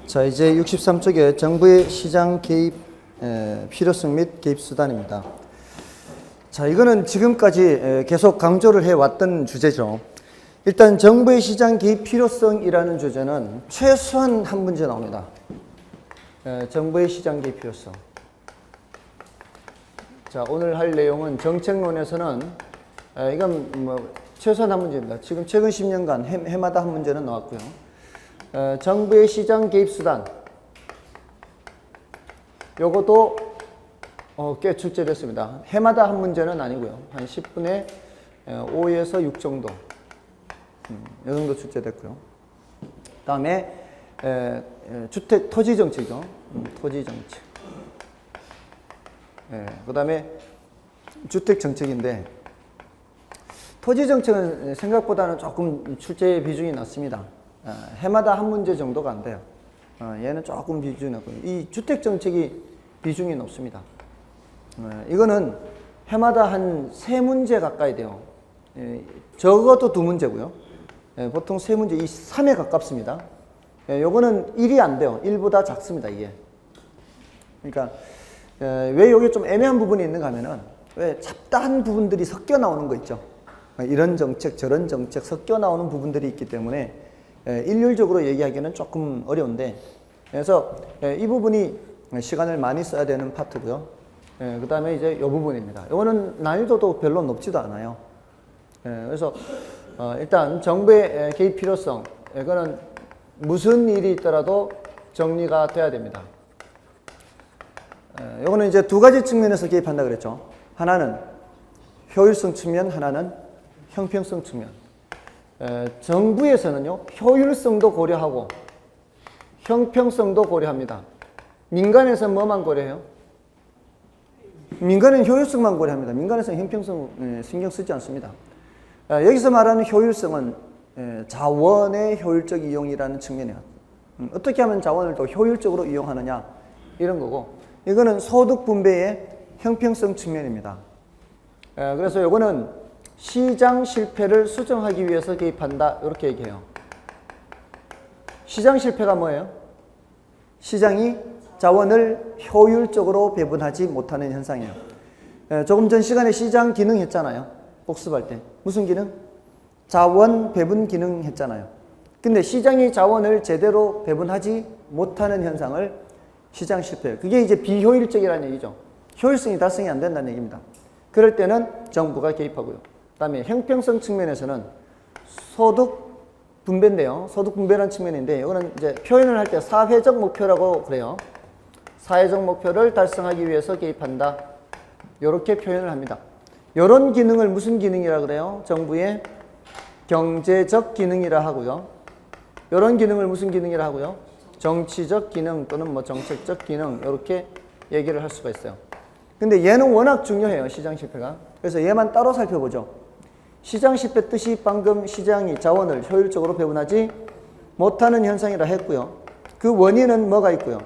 자, 이제 63쪽에 정부의 시장 개입 필요성 및 개입 수단입니다. 자, 이거는 지금까지 계속 강조를 해왔던 주제죠. 일단 정부의 시장 개입 필요성이라는 주제는 최소한 한 문제 나옵니다. 정부의 시장 개입 필요성. 자, 오늘 할 내용은 정책론에서는 이건 뭐 최소한 한 문제입니다. 지금 최근 10년간 해마다 한 문제는 나왔고요. 정부의 시장 개입 수단. 요것도 꽤 출제됐습니다. 해마다 한 문제는 아니고요. 한 10분의 5에서 6 정도. 이 정도 출제됐고요. 다음에 주택 토지 정책이죠. 토지 정책. 그 다음에 주택 정책인데 토지 정책은 생각보다는 조금 출제 비중이 낮습니다. 해마다 한 문제 정도가 안 돼요. 얘는 조금 비중이 낮고요. 이 주택 정책이 비중이 높습니다. 이거는 해마다 한 3문제 가까이 돼요. 적어도 2문제고요. 보통 3문제, 이 3에 가깝습니다. 요거는 1이 안 돼요. 1보다 작습니다, 이게. 그러니까 왜 여기 좀 애매한 부분이 있는가 하면은 왜 잡다한 부분들이 섞여 나오는 거 있죠. 이런 정책, 저런 정책 섞여 나오는 부분들이 있기 때문에 일률적으로 얘기하기는 조금 어려운데, 그래서 이 부분이 시간을 많이 써야 되는 파트고요. 그 다음에 이제 이 부분입니다. 이거는 난이도도 별로 높지도 않아요. 그래서 일단 정부의 개입 필요성, 이거는 무슨 일이 있더라도 정리가 돼야 됩니다. 이거는 이제 두 가지 측면에서 개입한다 그랬죠. 하나는 효율성 측면, 하나는 형평성 측면. 정부에서는요, 효율성도 고려하고 형평성도 고려합니다. 민간에서는 뭐만 고려해요? 민간은 효율성만 고려합니다. 민간에서는 형평성 신경 쓰지 않습니다. 여기서 말하는 효율성은 자원의 효율적 이용이라는 측면이에요. 어떻게 하면 자원을 더 효율적으로 이용하느냐, 이런 거고, 이거는 소득 분배의 형평성 측면입니다. 그래서 이거는 시장 실패를 수정하기 위해서 개입한다, 이렇게 얘기해요. 시장 실패가 뭐예요? 시장이 자원을 효율적으로 배분하지 못하는 현상이에요. 조금 전 시간에 시장 기능 했잖아요. 복습할 때. 무슨 기능? 자원 배분 기능 했잖아요. 근데 시장이 자원을 제대로 배분하지 못하는 현상을 시장 실패예요. 그게 이제 비효율적이라는 얘기죠. 효율성이 달성이 안 된다는 얘기입니다. 그럴 때는 정부가 개입하고요. 그 다음에 형평성 측면에서는 소득 분배인데요. 소득 분배라는 측면인데, 이거는 이제 표현을 할 때 사회적 목표라고 그래요. 사회적 목표를 달성하기 위해서 개입한다, 이렇게 표현을 합니다. 이런 기능을 무슨 기능이라 그래요? 정부의 경제적 기능이라 하고요. 이런 기능을 무슨 기능이라 하고요? 정치적 기능 또는 뭐 정책적 기능, 이렇게 얘기를 할 수가 있어요. 근데 얘는 워낙 중요해요, 시장 실패가. 그래서 얘만 따로 살펴보죠. 시장 실패 뜻이 방금 시장이 자원을 효율적으로 배분하지 못하는 현상이라 했고요. 그 원인은 뭐가 있고요?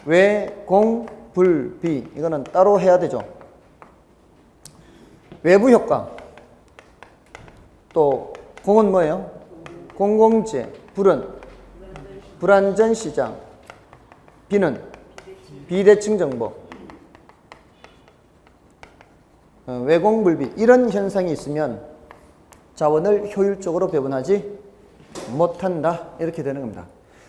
외, 공, 불, 비. 이거는 따로 해야 되죠. 외부 효과. 또 공은 뭐예요? 공공재. 불은 불안전 시장. 비는 비대칭 정보. 외공불비, 이런 현상이 있으면 자원을 효율적으로 배분하지 못한다, 이렇게 되는 겁니다.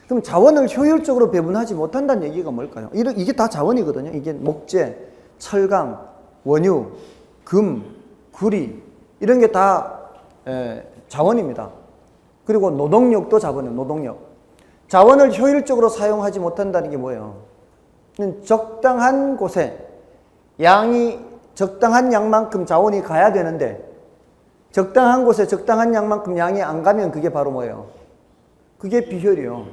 그럼 자원을 효율적으로 배분하지 못한다는 얘기가 뭘까요? 이게 다 자원이거든요. 이게 목재, 철강, 원유, 금, 구리, 이런 게 다 자원입니다. 그리고 노동력도 자원이에요. 노동력. 자원을 효율적으로 사용하지 못한다는 게 뭐예요? 적당한 곳에 적당한 양만큼 자원이 가야 되는데, 적당한 곳에 적당한 양만큼 양이 안 가면 그게 바로 뭐예요? 그게 비효율이에요.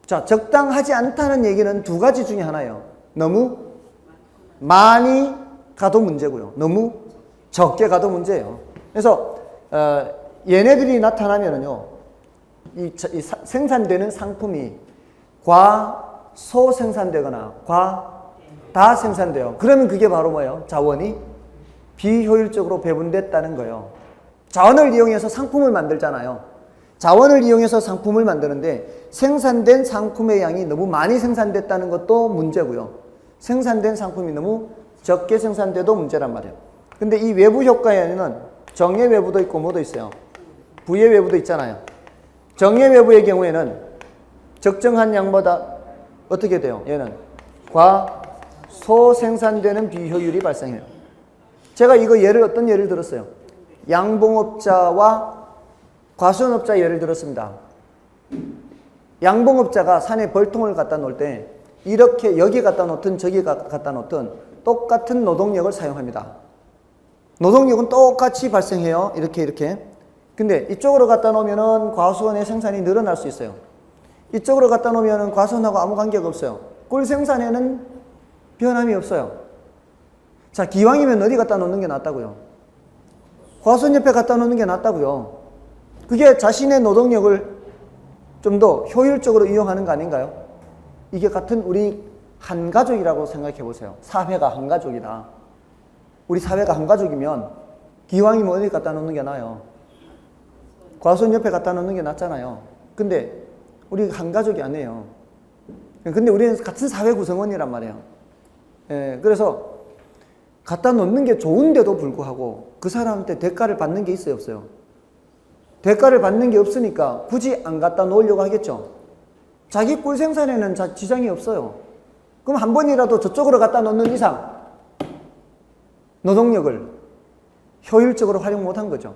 자, 적당하지 않다는 얘기는 두 가지 중에 하나예요. 너무 많이 가도 문제고요. 너무 적게 가도 문제예요. 그래서 얘네들이 나타나면은요, 이 생산되는 상품이 과소 생산되거나 다 생산돼요. 그러면 그게 바로 뭐예요? 자원이 비효율적으로 배분됐다는 거예요. 자원을 이용해서 상품을 만들잖아요. 자원을 이용해서 상품을 만드는데 생산된 상품의 양이 너무 많이 생산됐다는 것도 문제고요. 생산된 상품이 너무 적게 생산돼도 문제란 말이에요. 근데 이 외부 효과에는 정예 외부도 있고 뭐도 있어요. 부의 외부도 있잖아요. 정예 외부의 경우에는 적정한 양보다 어떻게 돼요? 얘는 과소 생산되는 비효율이 발생해요. 제가 이거 어떤 예를 들었어요? 양봉업자와 과수원업자 예를 들었습니다. 양봉업자가 산에 벌통을 갖다 놓을 때 이렇게 여기 갖다 놓든 저기 갖다 놓든 똑같은 노동력을 사용합니다. 노동력은 똑같이 발생해요. 이렇게. 근데 이쪽으로 갖다 놓으면은 과수원의 생산이 늘어날 수 있어요. 이쪽으로 갖다 놓으면은 과수원하고 아무 관계가 없어요. 꿀 생산에는 변함이 없어요. 자, 기왕이면 어디 갖다 놓는 게 낫다고요? 과수원 옆에 갖다 놓는 게 낫다고요. 그게 자신의 노동력을 좀 더 효율적으로 이용하는 거 아닌가요? 이게 같은 우리 한 가족이라고 생각해 보세요. 사회가 한 가족이다. 우리 사회가 한 가족이면 기왕이면 어디 갖다 놓는 게 나아요? 과수원 옆에 갖다 놓는 게 낫잖아요. 근데 우리 한 가족이 아니에요. 근데 우리는 같은 사회 구성원이란 말이에요. 예, 그래서 갖다 놓는 게 좋은데도 불구하고 그 사람한테 대가를 받는 게 있어요, 없어요? 대가를 받는 게 없으니까 굳이 안 갖다 놓으려고 하겠죠. 자기 꿀 생산에는 지장이 없어요. 그럼 한 번이라도 저쪽으로 갖다 놓는 이상 노동력을 효율적으로 활용 못한 거죠.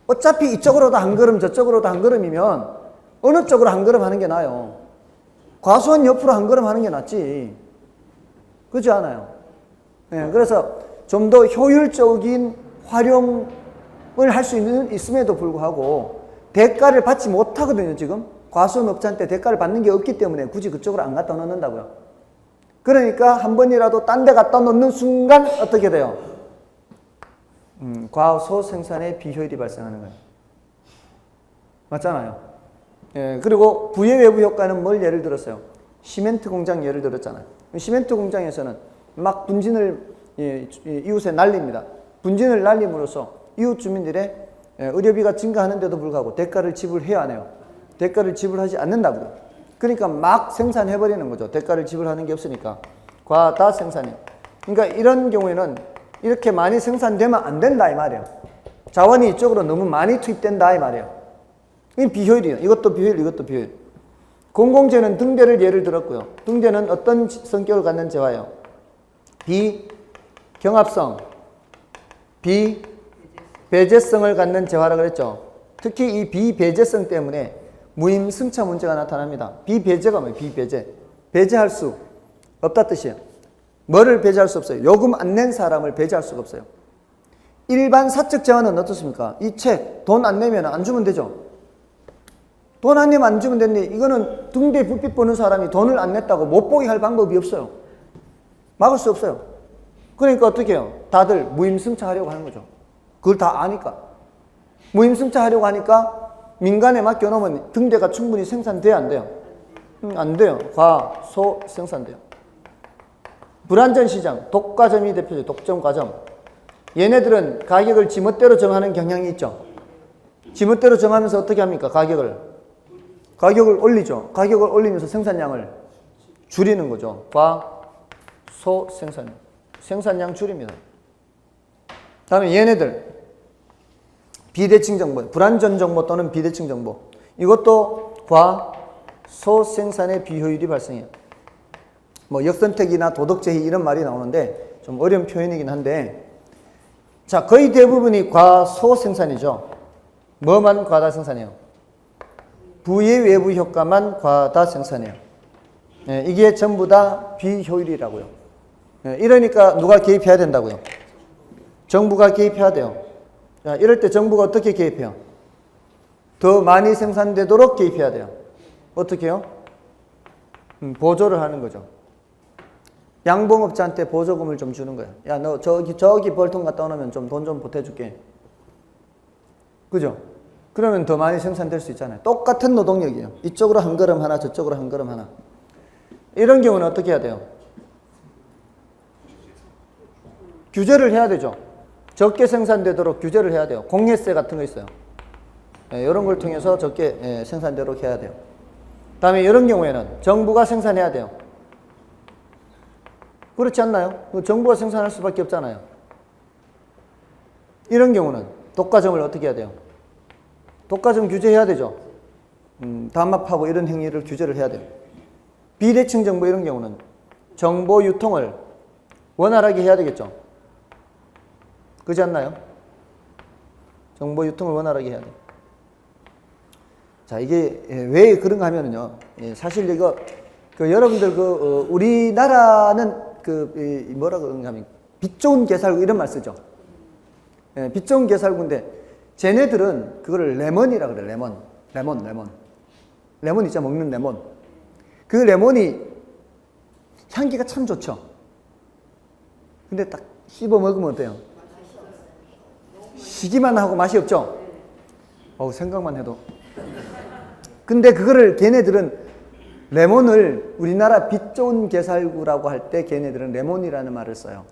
어차피 이쪽으로도 한 걸음 저쪽으로도 한 걸음이면 어느 쪽으로 한 걸음 하는 게 나아요? 과수원 옆으로 한 걸음 하는 게 낫지. 그렇지 않아요? 네, 그래서 좀 더 효율적인 활용을 할 수 있음에도 불구하고 대가를 받지 못하거든요. 지금 과수원 업자한테 대가를 받는 게 없기 때문에 굳이 그쪽으로 안 갖다 놓는다고요. 그러니까 한 번이라도 딴 데 갖다 놓는 순간 어떻게 돼요? 과소 생산의 비효율이 발생하는 거예요. 맞잖아요. 예, 그리고 부의 외부 효과는 뭘 예를 들었어요? 시멘트 공장 예를 들었잖아요. 시멘트 공장에서는 막 분진을 이웃에 날립니다. 분진을 날림으로써 이웃 주민들의 의료비가 증가하는데도 불구하고 대가를 지불해야 하네요. 대가를 지불하지 않는다고요. 그러니까 막 생산해버리는 거죠. 대가를 지불하는 게 없으니까. 과다 생산이에요. 그러니까 이런 경우에는 이렇게 많이 생산되면 안 된다 이 말이에요. 자원이 이쪽으로 너무 많이 투입된다 이 말이에요. 이게 비효율이에요. 이것도 비효율, 이것도 비효율. 공공재는 등대를 예를 들었고요. 등대는 어떤 성격을 갖는 재화예요? 비경합성, 비배제성을 갖는 재화라고 그랬죠. 특히 이 비배제성 때문에 무임승차 문제가 나타납니다. 비배제가 뭐예요? 비배제. 배제할 수 없다 뜻이에요. 뭐를 배제할 수 없어요? 요금 안 낸 사람을 배제할 수가 없어요. 일반 사적 재화는 어떻습니까? 이 책 돈 안 내면 안 주면 되죠. 돈 안 내면 안 주면 되는데 이거는 등대 불빛 보는 사람이 돈을 안 냈다고 못 보게 할 방법이 없어요. 막을 수 없어요. 그러니까 어떻게 해요? 다들 무임승차 하려고 하는 거죠. 그걸 다 아니까. 무임승차 하려고 하니까 민간에 맡겨놓으면 등대가 충분히 생산돼야 안 돼요? 안 돼요. 과소 생산돼요. 불안전 시장, 독과점이 대표죠. 독점과점. 얘네들은 가격을 지멋대로 정하는 경향이 있죠. 지멋대로 정하면서 어떻게 합니까? 가격을 올리죠. 가격을 올리면서 생산량을 줄이는 거죠. 과소 생산량 줄입니다. 다음에 얘네들 비대칭 정보, 불안전 정보 또는 비대칭 정보. 이것도 과소 생산의 비효율이 발생해요. 뭐 역선택이나 도덕제의 이런 말이 나오는데 좀 어려운 표현이긴 한데, 자, 거의 대부분이 과소 생산이죠. 뭐만 과다 생산해요? 부의 외부 효과만 과다 생산해요. 예, 이게 전부 다 비효율이라고요. 예, 이러니까 누가 개입해야 된다고요? 정부가 개입해야 돼요. 자, 이럴 때 정부가 어떻게 개입해요? 더 많이 생산되도록 개입해야 돼요. 어떻게 해요? 보조를 하는 거죠. 양봉업자한테 보조금을 좀 주는 거야. 야, 너 저기 벌통 갖다 놓으면 좀 돈 좀 보태줄게. 그죠? 그러면 더 많이 생산될 수 있잖아요. 똑같은 노동력이에요. 이쪽으로 한 걸음 하나, 저쪽으로 한 걸음 하나. 이런 경우는 어떻게 해야 돼요? 규제를 해야 되죠. 적게 생산되도록 규제를 해야 돼요. 공예세 같은 거 있어요. 이런 걸 통해서 적게 생산되도록 해야 돼요. 다음에 이런 경우에는 정부가 생산해야 돼요. 그렇지 않나요? 정부가 생산할 수밖에 없잖아요. 이런 경우는 독과점을 어떻게 해야 돼요? 독과점 규제해야 되죠. 담합하고 이런 행위를 규제를 해야 돼요. 비대칭 정보 이런 경우는 정보 유통을 원활하게 해야 되겠죠. 그렇지 않나요? 정보 유통을 원활하게 해야 돼요. 자, 이게 왜 그런가 하면은요. 사실 이거 여러분들 우리나라는 뭐라 그런가 하면 빛 좋은 게살구 이런 말 쓰죠. 빛 좋은 게살구인데 쟤네들은 그거를 레몬이라 그래. 레몬 있잖아. 먹는 레몬. 그 레몬이 향기가 참 좋죠. 근데 딱 씹어 먹으면 어때요? 시기만 하고 맛이 없죠? 생각만 해도. 근데 그거를 걔네들은 레몬을 우리나라 빛 좋은 게살구라고 할 때 걔네들은 레몬이라는 말을 써요.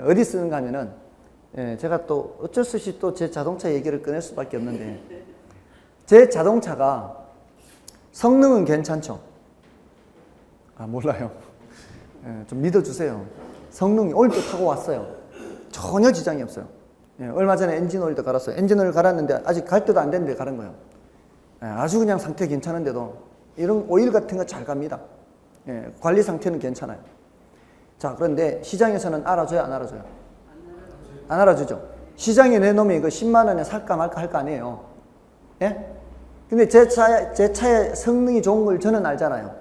어디 쓰는가 하면은 제가 또 어쩔 수 없이 또 제 자동차 얘기를 꺼낼 수밖에 없는데 제 자동차가 성능은 괜찮죠? 몰라요. 좀 믿어주세요. 성능이 오늘도 타고 왔어요. 전혀 지장이 없어요. 얼마 전에 엔진 오일도 갈았어요. 엔진 오일 갈았는데 아직 갈 때도 안 됐는데 갈은 거예요. 아주 그냥 상태 괜찮은데도 이런 오일 같은 거 잘 갑니다. 관리 상태는 괜찮아요. 자, 그런데 시장에서는 알아줘요, 안 알아줘요? 안 알아주죠. 시장에 내놓으면 이거 10만 원에 살까 말까 할 거 아니에요. 예? 근데 제 차의 성능이 좋은 걸 저는 알잖아요.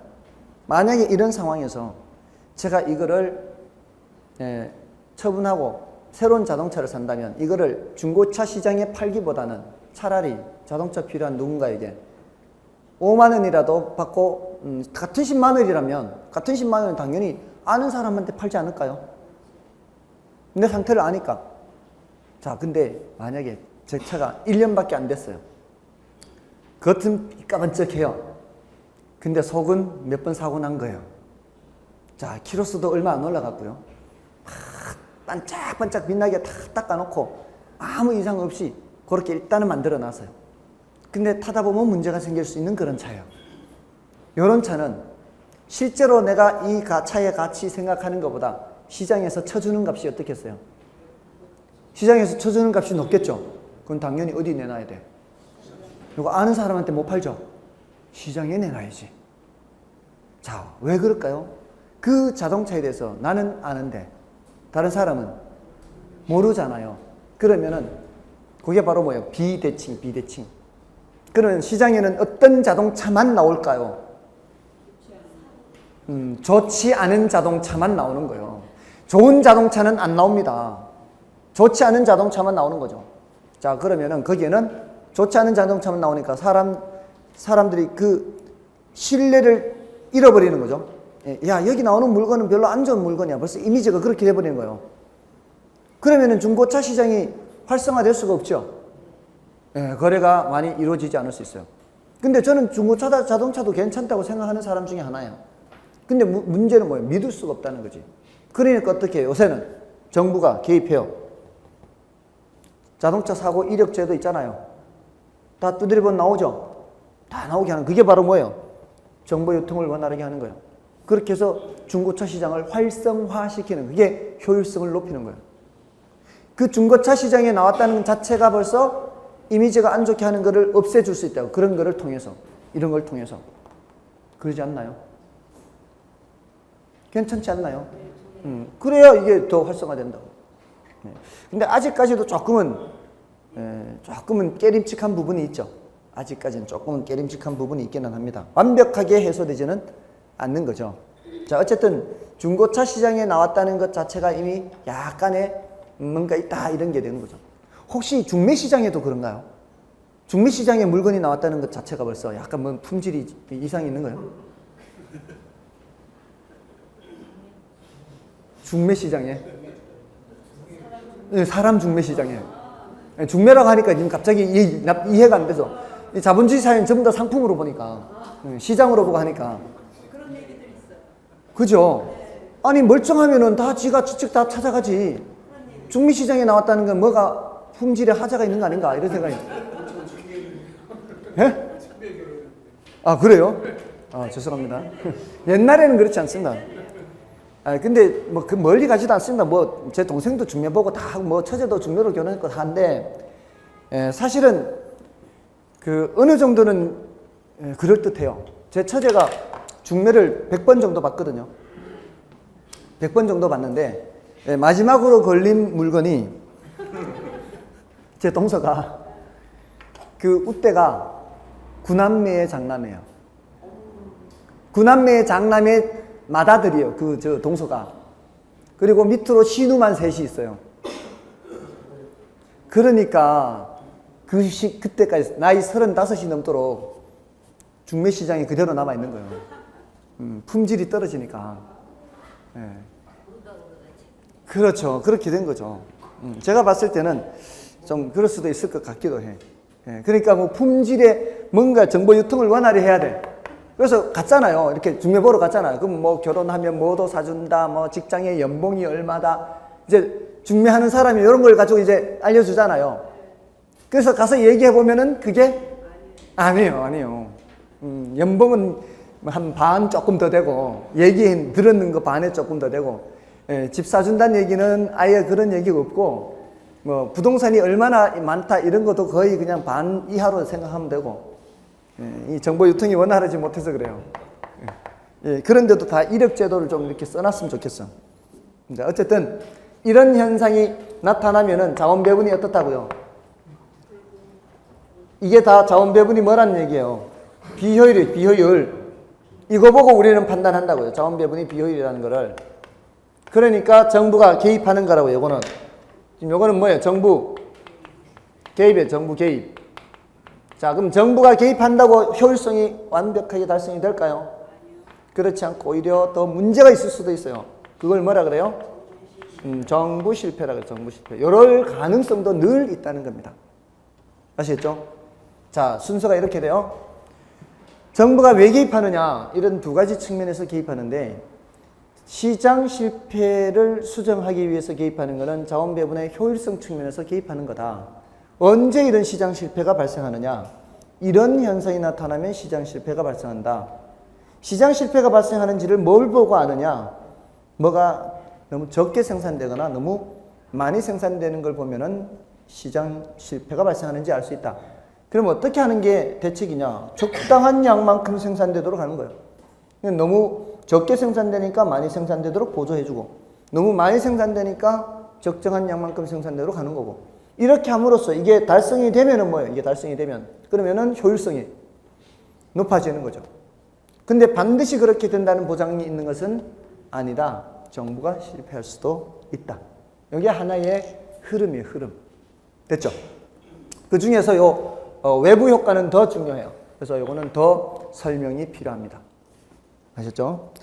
만약에 이런 상황에서 제가 이거를 처분하고 새로운 자동차를 산다면 이거를 중고차 시장에 팔기보다는 차라리 자동차 필요한 누군가에게 5만 원이라도 받고 같은 10만 원이라면 같은 10만 원은 당연히 아는 사람한테 팔지 않을까요? 내 상태를 아니까. 자, 근데 만약에 제 차가 1년밖에 안 됐어요. 겉은 삐까번쩍해요. 근데 속은 몇 번 사고 난 거예요. 자, 키로수도 얼마 안 올라갔고요. 반짝반짝 빛나게 다 닦아놓고 아무 이상 없이 그렇게 일단은 만들어 놨어요. 근데 타다 보면 문제가 생길 수 있는 그런 차예요. 이런 차는 실제로 내가 이 차의 가치 생각하는 것보다 시장에서 쳐주는 값이 어떻겠어요? 시장에서 쳐주는 값이 높겠죠? 그건 당연히 어디 내놔야 돼? 이거 아는 사람한테 못 팔죠? 시장에 내놔야지. 자, 왜 그럴까요? 그 자동차에 대해서 나는 아는데 다른 사람은 모르잖아요. 그러면은 그게 바로 뭐예요? 비대칭. 그러면 시장에는 어떤 자동차만 나올까요? 좋지 않은 자동차만 나오는 거예요. 좋은 자동차는 안 나옵니다. 좋지 않은 자동차만 나오는 거죠. 자, 그러면은 거기에는 좋지 않은 자동차만 나오니까 사람들이 그 신뢰를 잃어버리는 거죠. 야, 여기 나오는 물건은 별로 안 좋은 물건이야. 벌써 이미지가 그렇게 돼버리는 거예요. 그러면은 중고차 시장이 활성화될 수가 없죠. 거래가 많이 이루어지지 않을 수 있어요. 근데 저는 중고차 자동차도 괜찮다고 생각하는 사람 중에 하나예요. 근데 문제는 뭐예요? 믿을 수가 없다는 거지. 그러니까 어떻게 해요? 요새는 정부가 개입해요. 자동차 사고 이력제도 있잖아요. 다 두드려보면 나오죠. 다 나오게 하는 그게 바로 뭐예요? 정보 유통을 원활하게 하는 거예요. 그렇게 해서 중고차 시장을 활성화시키는 그게 효율성을 높이는 거예요. 그 중고차 시장에 나왔다는 자체가 벌써 이미지가 안 좋게 하는 거를 없애줄 수 있다고. 그런 거를 통해서, 이런 걸 통해서. 그러지 않나요? 괜찮지 않나요? 그래야 이게 더 활성화된다고. 근데 아직까지도 조금은 깨림칙한 부분이 있죠. 아직까지는 조금은 깨림칙한 부분이 있기는 합니다. 완벽하게 해소되지는 않는 거죠. 자, 어쨌든 중고차 시장에 나왔다는 것 자체가 이미 약간의 뭔가 있다 이런 게 되는 거죠. 혹시 중매 시장에도 그런가요? 중매 시장에 물건이 나왔다는 것 자체가 벌써 약간 뭐 품질이 이상이 있는 거예요? 중매 시장에? 네, 사람 중매 시장에. 중매라고 하니까 지금 갑자기 이해가 안 돼서. 자본주의 사회는 전부 다 상품으로 보니까. 시장으로 보고 하니까. 그런 얘기들 있어요. 그죠? 아니, 멀쩡하면은 다 지가 직접 다 찾아가지. 중매 시장에 나왔다는 건 뭐가 품질에 하자가 있는 거 아닌가? 이런 생각이. 예? 아, 그래요? 아, 죄송합니다. 옛날에는 그렇지 않습니다. 아, 근데 뭐 그 멀리 가지도 않습니다. 뭐 제 동생도 중매 보고 다 뭐 처제도 중매로 결혼했고 다 한데, 사실은 그 어느 정도는 그럴듯해요. 제 처제가 중매를 100번 정도 봤거든요. 100번 정도 봤는데, 마지막으로 걸린 물건이 제 동서가 그 웃대가 구남매의 장남이에요. 구남매의 장남의 맏아들이에요. 그 저 동서가. 그리고 밑으로 신우만 셋이 있어요. 그러니까 그때까지 나이 35이 넘도록 중매 시장이 그대로 남아 있는 거예요. 품질이 떨어지니까. 예. 그렇죠. 그렇게 된 거죠. 제가 봤을 때는 좀 그럴 수도 있을 것 같기도 해. 예. 그러니까 뭐 품질에 뭔가 정보 유통을 원활히 해야 돼. 그래서 갔잖아요. 이렇게 중매 보러 갔잖아요. 그럼 뭐 결혼하면 뭐도 사준다, 뭐 직장의 연봉이 얼마다. 이제 중매하는 사람이 이런 걸 가지고 이제 알려주잖아요. 그래서 가서 얘기해 보면은 그게 아니에요. 연봉은 한 반 조금 더 되고, 얘기 들었는 거 반에 조금 더 되고, 집 사준다는 얘기는 아예 그런 얘기가 없고, 뭐 부동산이 얼마나 많다 이런 것도 거의 그냥 반 이하로 생각하면 되고, 이 정보 유통이 원활하지 못해서 그래요. 그런데도 다 이력 제도를 좀 이렇게 써놨으면 좋겠어. 근데 어쨌든 이런 현상이 나타나면은 자원 배분이 어떻다고요? 이게 다 자원 배분이 뭐라는 얘기예요? 비효율이에요. 비효율. 이거 보고 우리는 판단한다고요. 자원 배분이 비효율이라는 거를. 그러니까 정부가 개입하는 거라고요. 요거는. 지금 요거는 뭐예요? 정부 개입이에요. 정부 개입. 자, 그럼 정부가 개입한다고 효율성이 완벽하게 달성이 될까요? 그렇지 않고 오히려 더 문제가 있을 수도 있어요. 그걸 뭐라 그래요? 정부 실패라 그래요. 정부 실패. 이럴 가능성도 늘 있다는 겁니다. 아시겠죠? 자, 순서가 이렇게 돼요. 정부가 왜 개입하느냐? 이런 두 가지 측면에서 개입하는데, 시장 실패를 수정하기 위해서 개입하는 것은 자원 배분의 효율성 측면에서 개입하는 거다. 언제 이런 시장 실패가 발생하느냐? 이런 현상이 나타나면 시장 실패가 발생한다. 시장 실패가 발생하는지를 뭘 보고 아느냐? 뭐가 너무 적게 생산되거나 너무 많이 생산되는 걸 보면은 시장 실패가 발생하는지 알 수 있다. 그럼 어떻게 하는 게 대책이냐? 적당한 양만큼 생산되도록 하는 거예요. 너무 적게 생산되니까 많이 생산되도록 보조해주고, 너무 많이 생산되니까 적정한 양만큼 생산되도록 하는 거고, 이렇게 함으로써 이게 달성이 되면은 뭐예요? 이게 달성이 되면 그러면은 효율성이 높아지는 거죠. 근데 반드시 그렇게 된다는 보장이 있는 것은 아니다. 정부가 실패할 수도 있다. 이게 하나의 흐름이에요. 흐름. 됐죠? 그 중에서 외부 효과는 더 중요해요. 그래서 이거는 더 설명이 필요합니다. 아셨죠?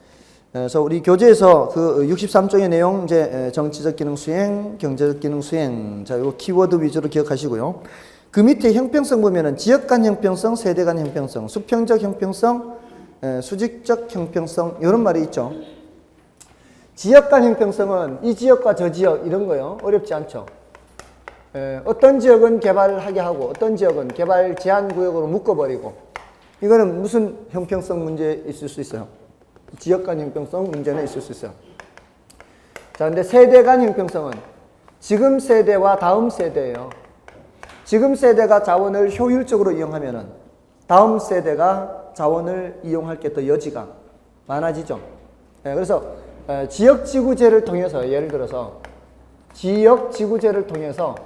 그래서 우리 교재에서 그 63쪽의 내용, 이제 정치적 기능 수행, 경제적 기능 수행, 자, 요 키워드 위주로 기억하시고요. 그 밑에 형평성 보면은 지역 간 형평성, 세대 간 형평성, 수평적 형평성, 수직적 형평성, 이런 말이 있죠. 지역 간 형평성은 이 지역과 저 지역 이런 거요. 어렵지 않죠. 어떤 지역은 개발하게 하고, 어떤 지역은 개발 제한 구역으로 묶어버리고, 이거는 무슨 형평성 문제 있을 수 있어요? 지역 간 형평성 문제는 있을 수 있어요. 자, 근데 세대 간 형평성은 지금 세대와 다음 세대예요. 지금 세대가 자원을 효율적으로 이용하면은 다음 세대가 자원을 이용할 게 더 여지가 많아지죠. 그래서 지역지구제를 통해서, 예를 들어서 지역지구제를 통해서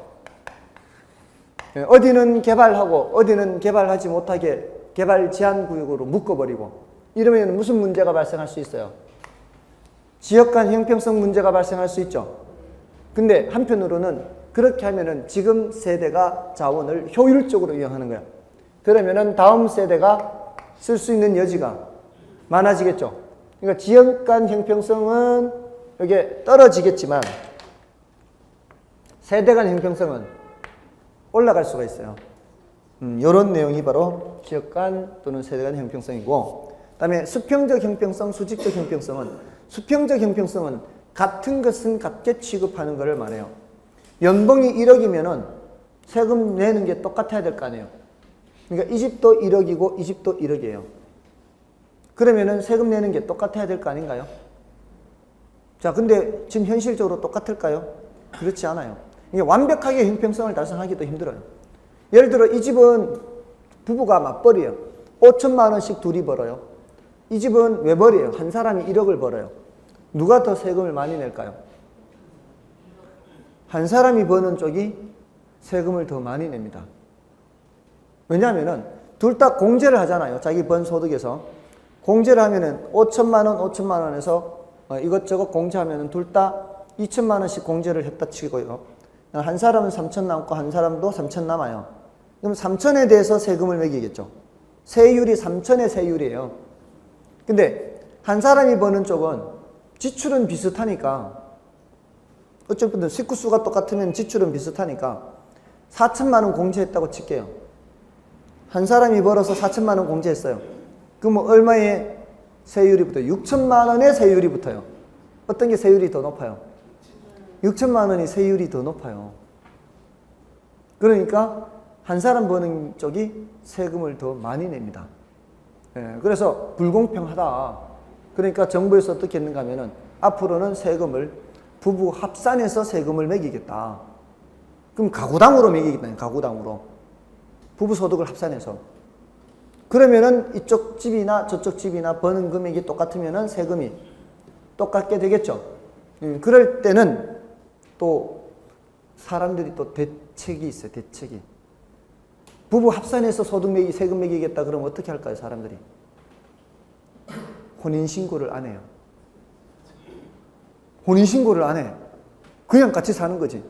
어디는 개발하고 어디는 개발하지 못하게 개발 제한 구역으로 묶어버리고, 이러면 무슨 문제가 발생할 수 있어요? 지역 간 형평성 문제가 발생할 수 있죠. 근데 한편으로는 그렇게 하면은 지금 세대가 자원을 효율적으로 이용하는 거야. 그러면은 다음 세대가 쓸 수 있는 여지가 많아지겠죠. 그러니까 지역 간 형평성은 이게 떨어지겠지만 세대 간 형평성은 올라갈 수가 있어요. 이런 내용이 바로 지역 간 또는 세대 간 형평성이고, 그 다음에 수평적 형평성, 수직적 형평성은, 수평적 형평성은 같은 것은 같게 취급하는 것을 말해요. 연봉이 1억이면은 세금 내는 게 똑같아야 될 거 아니에요. 그러니까 이 집도 1억이고 이 집도 1억이에요. 그러면은 세금 내는 게 똑같아야 될 거 아닌가요? 자, 근데 지금 현실적으로 똑같을까요? 그렇지 않아요. 이게 완벽하게 형평성을 달성하기도 힘들어요. 예를 들어 이 집은 부부가 맞벌이에요. 5천만 원씩 둘이 벌어요. 이 집은 외벌이에요. 한 사람이 1억을 벌어요. 누가 더 세금을 많이 낼까요? 한 사람이 버는 쪽이 세금을 더 많이 냅니다. 왜냐하면은 둘 다 공제를 하잖아요. 자기 번 소득에서. 공제를 하면은 5천만 원, 5천만 원에서 이것저것 공제하면은 둘 다 2천만 원씩 공제를 했다 치고요. 한 사람은 3천 남고 한 사람도 3천 남아요. 그럼 3천에 대해서 세금을 매기겠죠. 세율이 3천의 세율이에요. 근데 한 사람이 버는 쪽은 지출은 비슷하니까 어쨌든 식구수가 똑같으면 지출은 비슷하니까 4천만 원 공제했다고 칠게요. 한 사람이 벌어서 4천만 원 공제했어요. 그럼 얼마의 세율이 붙어요? 6천만 원의 세율이 붙어요. 어떤 게 세율이 더 높아요? 6천만 원이 세율이 더 높아요. 그러니까 한 사람 버는 쪽이 세금을 더 많이 냅니다. 그래서 불공평하다. 그러니까 정부에서 어떻게 했는가 하면은 앞으로는 세금을 부부 합산해서 세금을 매기겠다. 그럼 가구당으로 매기겠다. 가구당으로. 부부 소득을 합산해서. 그러면은 이쪽 집이나 저쪽 집이나 버는 금액이 똑같으면은 세금이 똑같게 되겠죠. 그럴 때는 또 사람들이 또 대책이 있어요. 대책이. 부부 합산해서 소득 매기, 세금 매기겠다 그러면 어떻게 할까요? 사람들이. 혼인신고를 안 해요. 혼인신고를 안 해. 그냥 같이 사는 거지.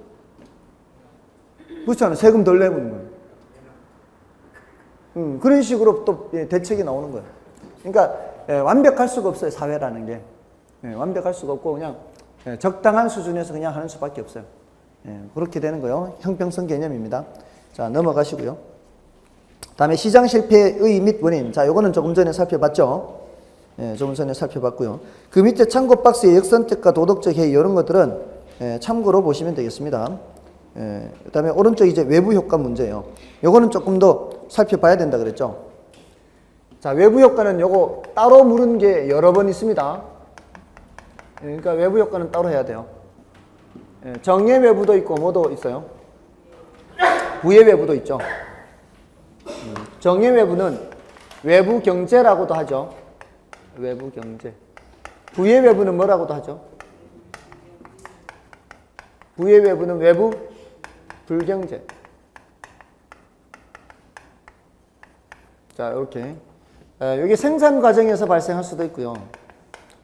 그렇지 않아요? 세금 덜 내는 거예요. 그런 식으로 또 대책이 나오는 거예요. 그러니까 완벽할 수가 없어요. 사회라는 게. 완벽할 수가 없고 그냥 적당한 수준에서 그냥 하는 수밖에 없어요. 그렇게 되는 거예요. 형평성 개념입니다. 자, 넘어가시고요. 다음에 시장 실패의 의 및 원인. 자, 요거는 조금 전에 살펴봤죠. 조금 전에 살펴봤고요. 그 밑에 참고 박스의 역선택과 도덕적 해이 이런 것들은 참고로 보시면 되겠습니다. 그 다음에 오른쪽 이제 외부 효과 문제예요. 요거는 조금 더 살펴봐야 된다 그랬죠. 자, 외부 효과는 요거 따로 물은 게 여러 번 있습니다. 그러니까 외부 효과는 따로 해야 돼요. 정의 외부도 있고 뭐도 있어요. 부의 외부도 있죠. 정의 외부는 외부 경제라고도 하죠. 외부 경제. 부의 외부는 뭐라고도 하죠? 부의 외부는 외부 불경제. 자, 이렇게. 여기 생산 과정에서 발생할 수도 있고요.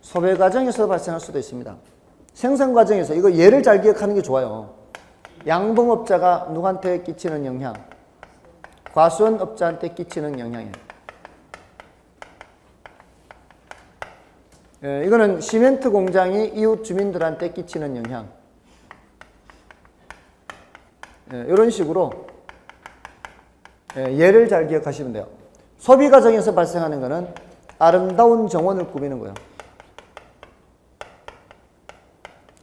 소비 과정에서 발생할 수도 있습니다. 생산 과정에서 이거 예를 잘 기억하는 게 좋아요. 양봉업자가 누구한테 끼치는 영향? 과수원업자한테 끼치는 영향이에요. 이거는 시멘트 공장이 이웃 주민들한테 끼치는 영향. 이런 식으로 예를 잘 기억하시면 돼요. 소비 과정에서 발생하는 것은 아름다운 정원을 꾸미는 거예요.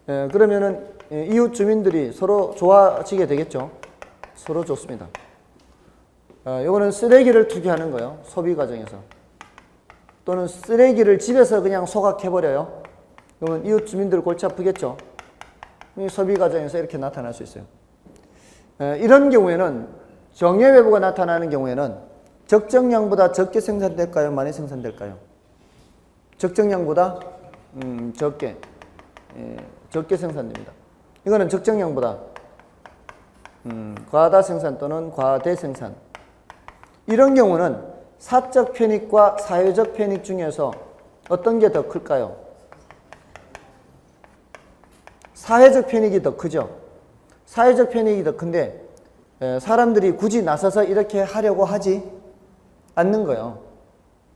그러면은 이웃 주민들이 서로 좋아지게 되겠죠. 서로 좋습니다. 이거는 쓰레기를 투기하는 거예요. 소비 과정에서. 또는 쓰레기를 집에서 그냥 소각해버려요. 그러면 이웃 주민들 골치 아프겠죠. 소비 과정에서 이렇게 나타날 수 있어요. 이런 경우에는 정의 외부가 나타나는 경우에는 적정량보다 적게 생산될까요? 많이 생산될까요? 적정량보다 적게. 적게 생산됩니다. 이거는 적정량보다 과다 생산 또는 과대 생산. 이런 경우는 사적 편익과 사회적 편익 중에서 어떤 게 더 클까요? 사회적 편익이 더 크죠. 사회적 편익이 더 큰데 사람들이 굳이 나서서 이렇게 하려고 하지 않는 거예요.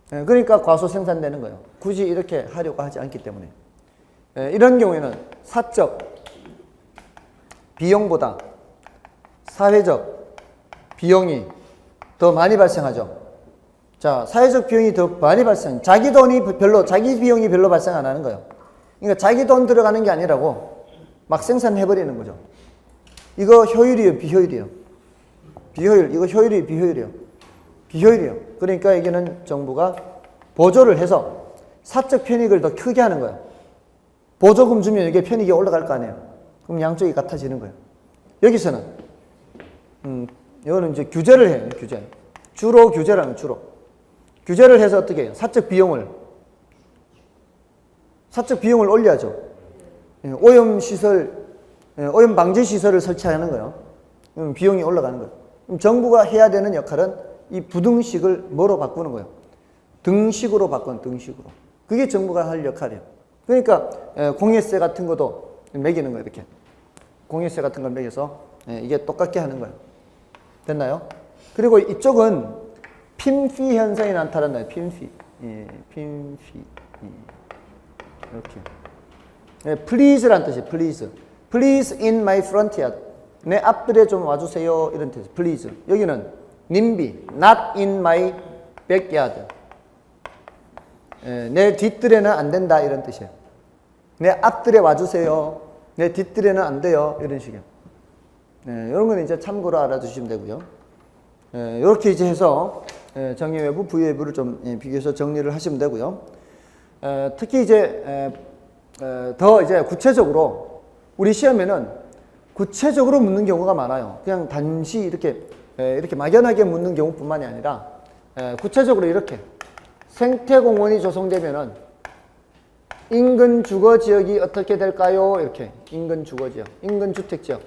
그러니까 과소 생산되는 거예요. 굳이 이렇게 하려고 하지 않기 때문에. 이런 경우에는 사적 비용보다 사회적 비용이 더 많이 발생하죠. 자, 사회적 비용이 더 많이 발생. 자기 비용이 별로 발생 안 하는 거예요. 그러니까 자기 돈 들어가는 게 아니라고 막 생산해버리는 거죠. 이거 효율이에요, 비효율이에요? 비효율. 이거 효율이에요, 비효율이에요? 비효율이에요. 그러니까 여기는 정부가 보조를 해서 사적 편익을 더 크게 하는 거예요. 보조금 주면 이게 편익이 올라갈 거 아니에요. 그럼 양쪽이 같아지는 거예요. 여기서는 이거는 이제 규제를 해요. 규제. 주로 규제라는 주로. 규제를 해서 어떻게 해요? 사적 비용을 올려야죠. 오염 방지 시설을 설치하는 거예요. 그럼 비용이 올라가는 거예요. 그럼 정부가 해야 되는 역할은 이 부등식을 뭐로 바꾸는 거예요? 등식으로 바꾸는 등식으로. 그게 정부가 할 역할이에요. 그러니까 공예세 같은 것도 매기는 거예요. 이렇게. 공예세 같은 걸 매겨서 이게 똑같게 하는 거예요. 됐나요? 그리고 이쪽은 핀피 현상이 나타난다. 핀피. 핀피. 이렇게. please란 뜻이에요. please. please in my front yard. 내 앞뜰에 좀 와주세요. 이런 뜻이에요. please. 여기는 nimby. not in my backyard. 내 뒷뜰에는 안 된다. 이런 뜻이에요. 내 앞뜰에 와주세요. 내 뒷뜰에는 안 돼요. 이런 식이에요. 이런 건 이제 참고로 알아두시면 되고요. 이렇게 이제 해서 정의외부, 부의외부를 좀 비교해서 정리를 하시면 되고요. 특히 이제 더 이제 구체적으로 우리 시험에는 구체적으로 묻는 경우가 많아요. 그냥 단시 이렇게 막연하게 묻는 경우뿐만이 아니라 구체적으로 이렇게 생태공원이 조성되면은 인근 주거지역이 어떻게 될까요? 이렇게 인근 주거지역, 인근 주택지역.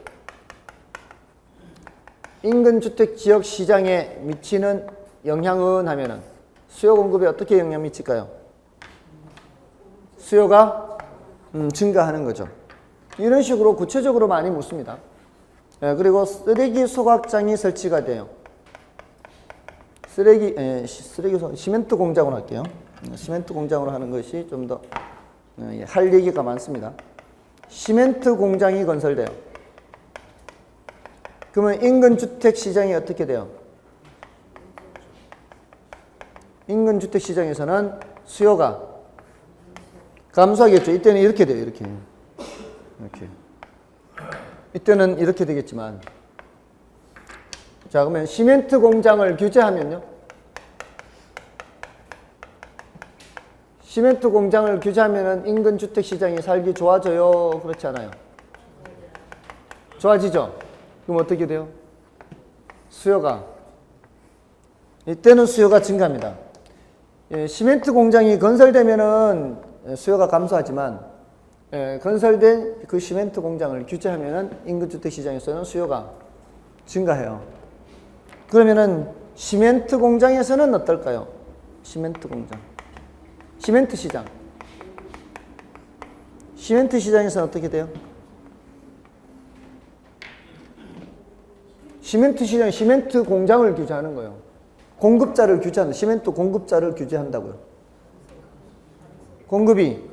인근 주택지역 시장에 미치는 영향은 하면은 수요 공급에 어떻게 영향 미칠까요? 수요가 증가하는 거죠. 이런 식으로 구체적으로 많이 묻습니다. 그리고 쓰레기 소각장이 설치가 돼요. 시멘트 공장으로 할게요. 시멘트 공장으로 하는 것이 좀 더 할 얘기가 많습니다. 시멘트 공장이 건설돼요. 그러면 인근 주택 시장이 어떻게 돼요? 인근 주택 시장에서는 수요가 감소하겠죠. 이때는 이렇게 돼요. 이렇게. 이때는 이렇게 되겠지만. 자, 그러면 시멘트 공장을 규제하면요. 시멘트 공장을 규제하면은 인근 주택 시장이 살기 좋아져요? 그렇지 않아요? 좋아지죠? 그럼 어떻게 돼요? 수요가. 이때는 수요가 증가합니다. 시멘트 공장이 건설되면은 수요가 감소하지만 건설된 그 시멘트 공장을 규제하면은 인근 주택 시장에서는 수요가 증가해요. 그러면은 시멘트 공장에서는 어떨까요? 시멘트 공장. 시멘트 시장. 시멘트 시장에서는 어떻게 돼요? 시멘트 시장이 시멘트 공장을 규제하는 거예요. 공급자를 규제하는, 시멘트 공급자를 규제한다고요. 공급이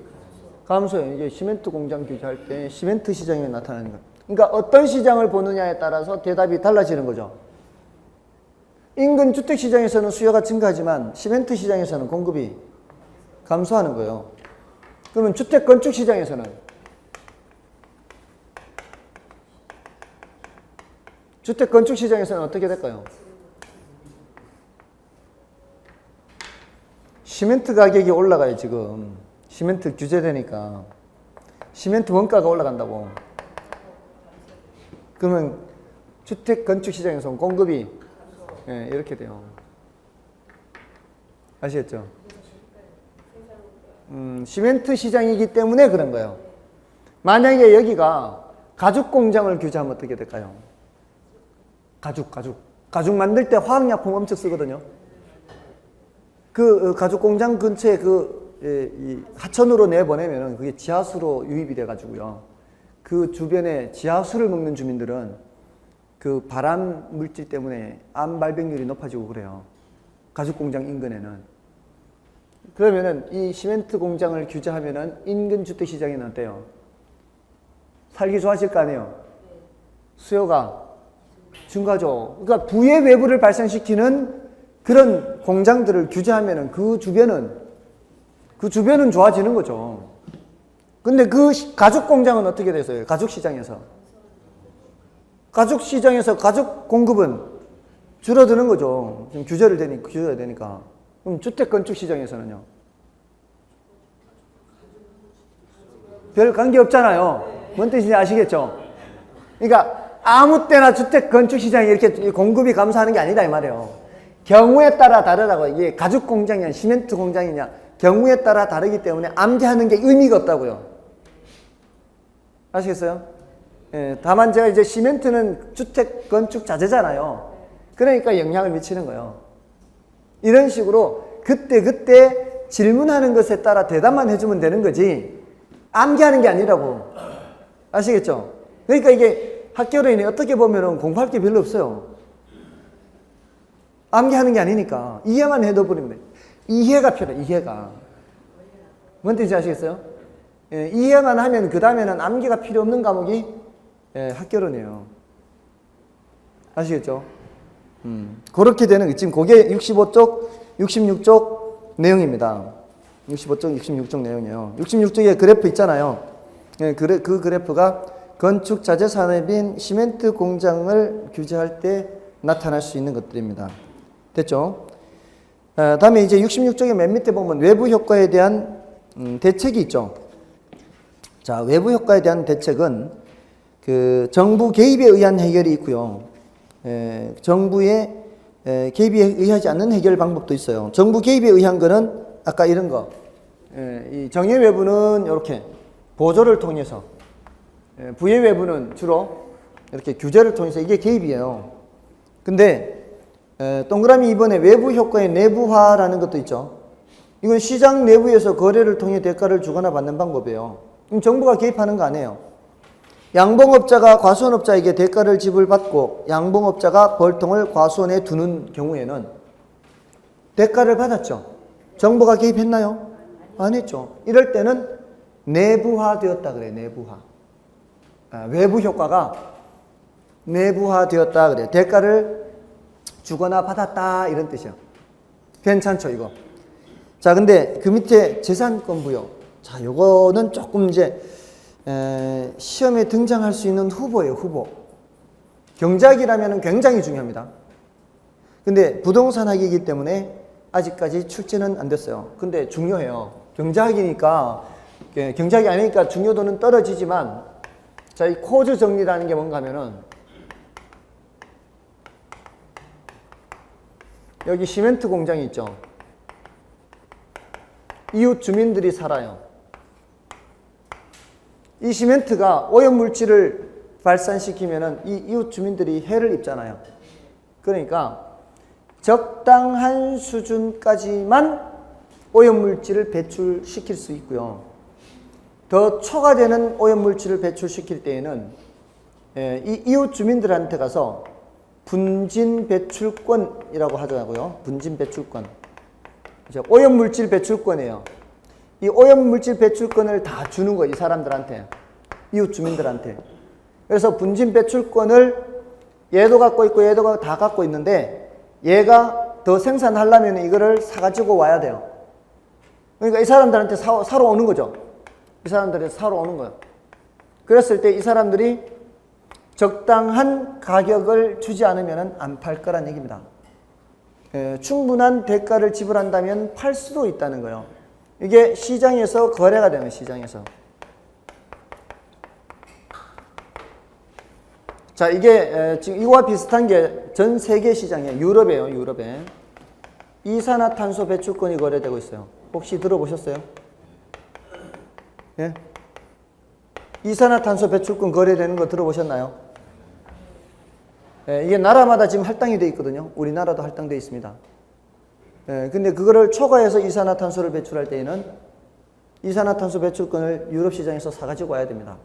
감소해요. 이게 시멘트 공장 규제할 때 시멘트 시장이 나타나는 거예요. 그러니까 어떤 시장을 보느냐에 따라서 대답이 달라지는 거죠. 인근 주택 시장에서는 수요가 증가하지만 시멘트 시장에서는 공급이 감소하는 거예요. 그러면 주택 건축 시장에서는 어떻게 될까요? 시멘트 가격이 올라가요. 지금 시멘트 규제되니까 시멘트 원가가 올라간다고. 그러면 주택 건축 시장에서는 공급이 이렇게 돼요. 아시겠죠? 시멘트 시장이기 때문에 그런 거예요. 만약에 여기가 가죽 공장을 규제하면 어떻게 될까요? 가죽 만들 때 화학약품 엄청 쓰거든요. 그 가죽 공장 근처에 이 하천으로 내보내면 그게 지하수로 유입이 돼가지고요. 그 주변에 지하수를 먹는 주민들은 그 발암 물질 때문에 암 발병률이 높아지고 그래요. 가죽 공장 인근에는. 그러면은 이 시멘트 공장을 규제하면은 인근 주택 시장에는 어때요? 살기 좋아질 거 아니에요? 수요가 증가죠. 그러니까 부의 외부를 발생시키는 그런 공장들을 규제하면은 그 주변은 좋아지는 거죠. 근데 그 가죽 공장은 어떻게 됐어요? 가죽 시장에서 가죽 공급은 줄어드는 거죠. 지금 규제가 되니까. 그럼 주택 건축 시장에서는요? 별 관계 없잖아요. 뭔 뜻인지 아시겠죠? 그러니까 아무 때나 주택 건축 시장이 이렇게 공급이 감소하는 게 아니다 이 말이에요. 경우에 따라 다르다고. 이게 가죽 공장이냐 시멘트 공장이냐 경우에 따라 다르기 때문에 암기하는 게 의미가 없다고요. 아시겠어요? 예, 다만 제가 이제 시멘트는 주택 건축 자재잖아요. 그러니까 영향을 미치는 거예요. 이런 식으로 그때 질문하는 것에 따라 대답만 해주면 되는 거지 암기하는 게 아니라고. 아시겠죠? 그러니까 이게 학교론이 어떻게 보면 공부할 게 별로 없어요. 암기하는 게 아니니까 이해만 해도 버리면 이해가 필요해. 이해가. 뭔 뜻인지 아시겠어요? 예, 이해만 하면 그 다음에는 암기가 필요 없는 과목이 학교론이에요. 아시겠죠? 그렇게 되는 지금 그게 65쪽, 66쪽 내용입니다. 65쪽, 66쪽 내용이에요. 66쪽에 그래프 있잖아요. 예, 그 그래프가 건축 자재 산업인 시멘트 공장을 규제할 때 나타날 수 있는 것들입니다. 됐죠? 다음에 이제 66쪽의 맨 밑에 보면 외부 효과에 대한 대책이 있죠. 자, 외부 효과에 대한 대책은 그 정부 개입에 의한 해결이 있고요. 정부의 개입에 의하지 않는 해결 방법도 있어요. 정부 개입에 의한 거는 아까 이런 거. 이 정예 외부는 이렇게 보조를 통해서, 부의 외부는 주로 이렇게 규제를 통해서 이게 개입이에요. 근데 동그라미 2번에 외부 효과의 내부화라는 것도 있죠. 이건 시장 내부에서 거래를 통해 대가를 주거나 받는 방법이에요. 그럼 정부가 개입하는 거 아니에요. 양봉업자가 과수원업자에게 대가를 지불받고 양봉업자가 벌통을 과수원에 두는 경우에는 대가를 받았죠. 정부가 개입했나요? 안 했죠. 이럴 때는 내부화되었다 그래요. 내부화. 외부 효과가 내부화되었다 그래요. 대가를 주거나 받았다 이런 뜻이에요. 괜찮죠 이거. 자, 근데 그 밑에 재산권 부여. 자, 요거는 조금 이제 시험에 등장할 수 있는 후보예요. 후보. 경작이라면 굉장히 중요합니다. 근데 부동산학이기 때문에 아직까지 출제는 안 됐어요. 근데 중요해요. 경작이니까, 경작이 아니니까 중요도는 떨어지지만, 자, 이 코즈 정리라는 게 뭔가 하면은, 여기 시멘트 공장이 있죠. 이웃 주민들이 살아요. 이 시멘트가 오염물질을 발산시키면은 이 이웃 주민들이 해를 입잖아요. 그러니까 적당한 수준까지만 오염물질을 배출시킬 수 있고요. 더 초과되는 오염물질을 배출시킬 때에는 이 이웃 주민들한테 가서 분진 배출권이라고 하더라고요. 분진 배출권. 오염물질 배출권이에요. 이 오염물질 배출권을 다 주는 거예요. 이 사람들한테. 이웃 주민들한테. 그래서 분진 배출권을 얘도 갖고 있고 얘도 다 갖고 있는데 얘가 더 생산하려면 이거를 사가지고 와야 돼요. 그러니까 이 사람들한테 사러 오는 거죠. 이 사람들한테 사러 오는 거예요. 그랬을 때 이 사람들이 적당한 가격을 주지 않으면 안 팔 거란 얘기입니다. 충분한 대가를 지불한다면 팔 수도 있다는 거예요. 이게 시장에서 거래가 되는 시장에서. 자, 이게 지금 이거와 비슷한 게 전 세계 시장이에요. 유럽이에요. 유럽에. 이산화탄소 배출권이 거래되고 있어요. 혹시 들어보셨어요? 예? 이산화탄소 배출권 거래되는 거 들어보셨나요? 예, 이게 나라마다 지금 할당이 돼 있거든요. 우리나라도 할당돼 있습니다. 예, 근데 그거를 초과해서 이산화탄소를 배출할 때에는 이산화탄소 배출권을 유럽 시장에서 사가지고 와야 됩니다.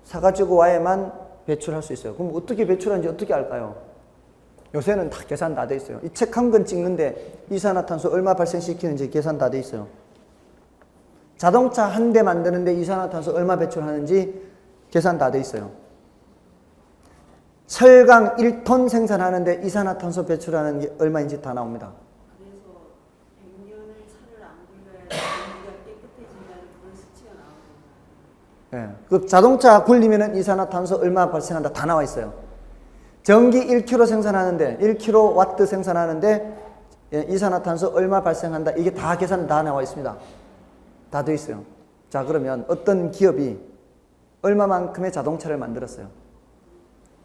사가지고 와야만 배출할 수 있어요. 그럼 어떻게 배출하는지 어떻게 알까요? 요새는 다 계산 다 돼 있어요. 이 책 한 권 찍는데 이산화탄소 얼마 발생시키는지 계산 다 돼 있어요. 자동차 한 대 만드는데 이산화탄소 얼마 배출하는지 계산 다 돼 있어요. 철강 1톤 생산하는데 이산화탄소 배출하는 게 얼마인지 다 나옵니다. 그래서 100년을 차를 안 굴려야 공기가 깨끗해진다는 그런 수치가 나오는 거예요. 그 자동차 굴리면은 이산화탄소 얼마 발생한다 다 나와 있어요. 전기 1kW 생산하는데 1kW 생산하는데 이산화탄소 얼마 발생한다. 이게 다 계산 다 나와 있습니다. 다 돼 있어요. 자, 그러면 어떤 기업이 얼마만큼의 자동차를 만들었어요.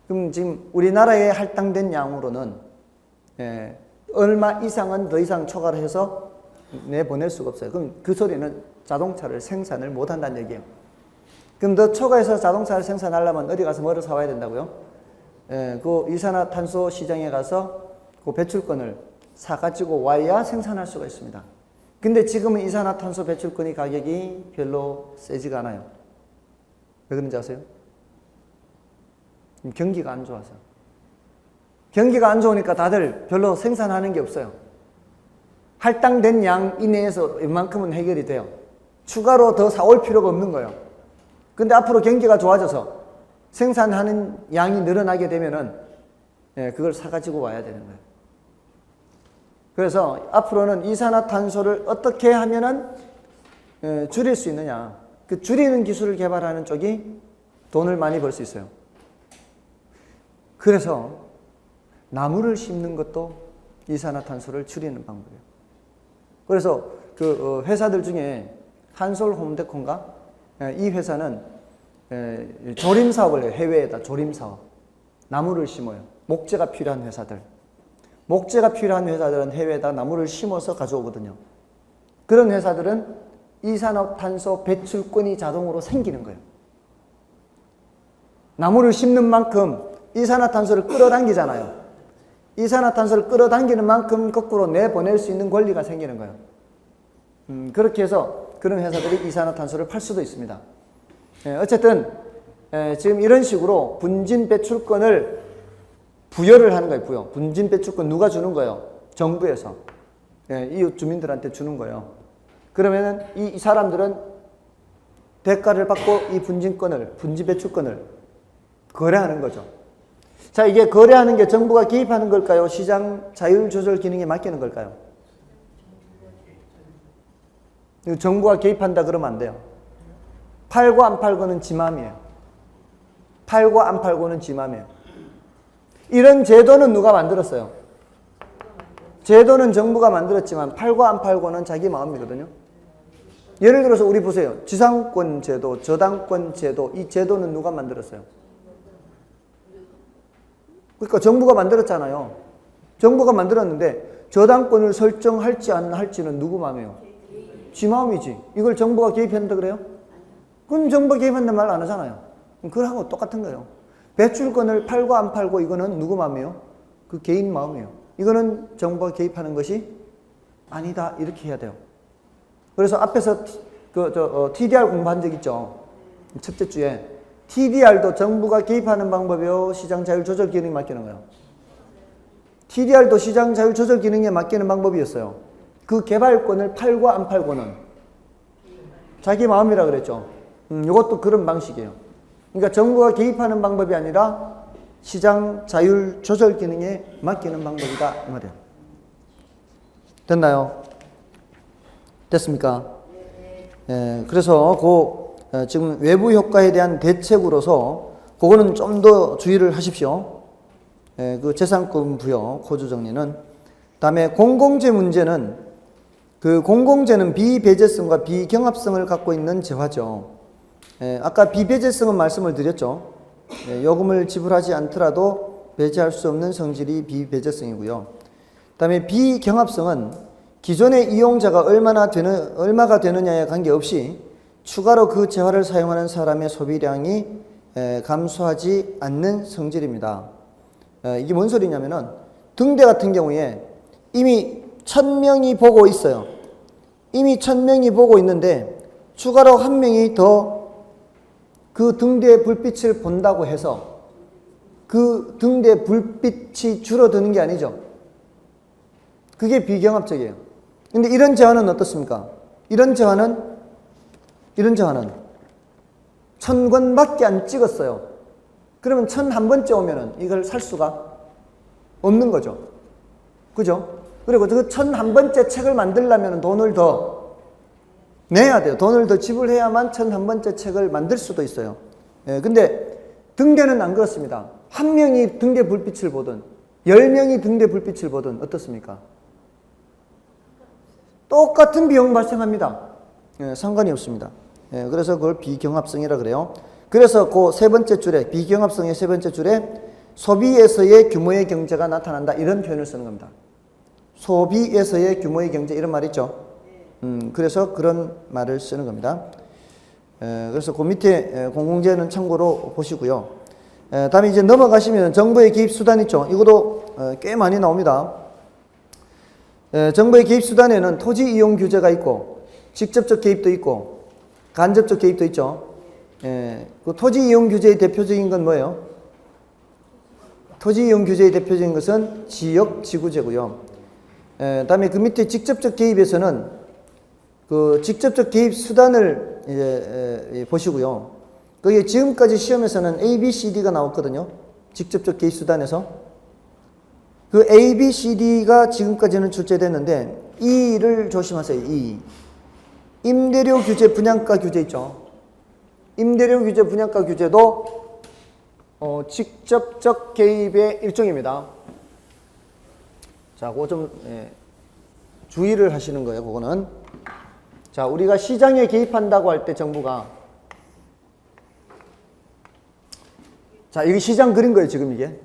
그럼 지금 우리나라에 할당된 양으로는 얼마 이상은 더 이상 초과를 해서 내보낼 수가 없어요. 그럼 그 소리는 자동차를 생산을 못 한다는 얘기예요. 그럼 더 초과해서 자동차를 생산하려면 어디 가서 뭐를 사와야 된다고요? 그 이산화탄소 시장에 가서 그 배출권을 사가지고 와야 생산할 수가 있습니다. 근데 지금은 이산화탄소 배출권이 가격이 별로 세지가 않아요. 왜 그런지 아세요? 경기가 안 좋아서. 경기가 안 좋으니까 다들 별로 생산하는 게 없어요. 할당된 양 이내에서 웬만큼은 해결이 돼요. 추가로 더 사올 필요가 없는 거예요. 근데 앞으로 경기가 좋아져서 생산하는 양이 늘어나게 되면은 그걸 사가지고 와야 되는 거예요. 그래서 앞으로는 이산화탄소를 어떻게 하면은 줄일 수 있느냐. 그 줄이는 기술을 개발하는 쪽이 돈을 많이 벌 수 있어요. 그래서 나무를 심는 것도 이산화탄소를 줄이는 방법이에요. 그래서 그 회사들 중에 한솔 홈데코인가? 이 회사는 조림 사업을 해요. 해외에다 조림 사업. 나무를 심어요. 목재가 필요한 회사들. 목재가 필요한 회사들은 해외에다 나무를 심어서 가져오거든요. 그런 회사들은 이산화탄소 배출권이 자동으로 생기는 거예요. 나무를 심는 만큼 이산화탄소를 끌어당기잖아요. 이산화탄소를 끌어당기는 만큼 거꾸로 내보낼 수 있는 권리가 생기는 거예요. 그렇게 해서 그런 회사들이 이산화탄소를 팔 수도 있습니다. 어쨌든 지금 이런 식으로 분진 배출권을 부여를 하는 거예요. 부여. 분진 배출권 누가 주는 거예요? 정부에서. 이웃 주민들한테 주는 거예요. 그러면은 이 사람들은 대가를 받고 이 분진권을, 분진 배출권을 거래하는 거죠. 자, 이게 거래하는 게 정부가 개입하는 걸까요? 시장 자율 조절 기능에 맡기는 걸까요? 정부가 개입한다 그러면 안 돼요. 팔고 안 팔고는 지 맘이에요. 팔고 안 팔고는 지 맘이에요. 이런 제도는 누가 만들었어요? 제도는 정부가 만들었지만 팔고 안 팔고는 자기 마음이거든요. 예를 들어서 우리 보세요. 지상권 제도, 저당권 제도, 이 제도는 누가 만들었어요? 그러니까 정부가 만들었잖아요. 정부가 만들었는데 저당권을 설정할지 안 할지는 누구 마음이에요? 지 마음이지. 이걸 정부가 개입한다 그래요? 그럼 정부가 개입한다는 말 안 하잖아요. 그거하고 똑같은 거예요. 배출권을 팔고 안 팔고 이거는 누구 마음이에요? 그 개인 마음이에요. 이거는 정부가 개입하는 것이 아니다. 이렇게 해야 돼요. 그래서 앞에서 TDR 공부한 적 있죠? 첫째 주에. TDR도 정부가 개입하는 방법이요. 시장 자율 조절 기능에 맡기는 거예요. TDR도 시장 자율 조절 기능에 맡기는 방법이었어요. 그 개발권을 팔고 안 팔고는 자기 마음이라 그랬죠. 이것도 그런 방식이에요. 그러니까 정부가 개입하는 방법이 아니라 시장 자율 조절 기능에 맡기는 방법이다 이 말이에요. 됐나요? 됐습니까? 그래서 지금 외부 효과에 대한 대책으로서 그거는 좀 더 주의를 하십시오. 그 재산권 부여 코드 정리는. 다음에 공공재 문제는 그 공공재는 비배제성과 비경합성을 갖고 있는 재화죠. 아까 비배제성은 말씀을 드렸죠. 요금을 지불하지 않더라도 배제할 수 없는 성질이 비배제성이고요. 그다음에 비경합성은 기존의 이용자가 얼마가 되느냐에 관계없이 추가로 그 재화를 사용하는 사람의 소비량이 감소하지 않는 성질입니다. 이게 뭔 소리냐면은 등대 같은 경우에 이미 1000명이 보고 있어요. 이미 1000명이 보고 있는데 추가로 1명이 더 그 등대의 불빛을 본다고 해서 그 등대의 불빛이 줄어드는 게 아니죠. 그게 비경합적이에요. 근데 이런 재화는 어떻습니까? 이런 재화는 1000권밖에 안 찍었어요. 그러면 1001번째 오면은 이걸 살 수가 없는 거죠. 그죠? 그리고 그 1001번째 책을 만들려면 돈을 더 내야 돼요. 돈을 더 지불해야만 1001번째 책을 만들 수도 있어요. 근데 등대는 안 그렇습니다. 한 명이 등대 불빛을 보든 10명이 등대 불빛을 보든 어떻습니까? 똑같은 비용 발생합니다. 예, 상관이 없습니다. 예, 그래서 그걸 비경합성이라 그래요. 그래서 그 세 번째 줄에, 비경합성의 세 번째 줄에 소비에서의 규모의 경제가 나타난다, 이런 표현을 쓰는 겁니다. 소비에서의 규모의 경제, 이런 말 있죠. 그래서 그런 말을 쓰는 겁니다. 그래서 그 밑에 공공재는 참고로 보시고요. 다음에 이제 넘어가시면 정부의 개입 수단 있죠. 이것도 꽤 많이 나옵니다. 정부의 개입 수단에는 토지 이용 규제가 있고 직접적 개입도 있고 간접적 개입도 있죠. 그 토지 이용 규제의 대표적인 건 뭐예요? 토지 이용 규제의 대표적인 것은 지역 지구제고요. 다음에 그 밑에 직접적 개입에서는 그 직접적 개입 수단을 이제 보시고요. 그게 지금까지 시험에서는 A, B, C, D가 나왔거든요. 직접적 개입 수단에서. 그 A, B, C, D가 지금까지는 출제됐는데 E를 조심하세요. E. 임대료 규제, 분양가 규제 있죠. 임대료 규제, 분양가 규제도 직접적 개입의 일종입니다. 자, 그거 좀 주의를 하시는 거예요. 그거는. 자, 우리가 시장에 개입한다고 할 때 정부가, 자, 이게 시장 그린 거예요, 지금 이게.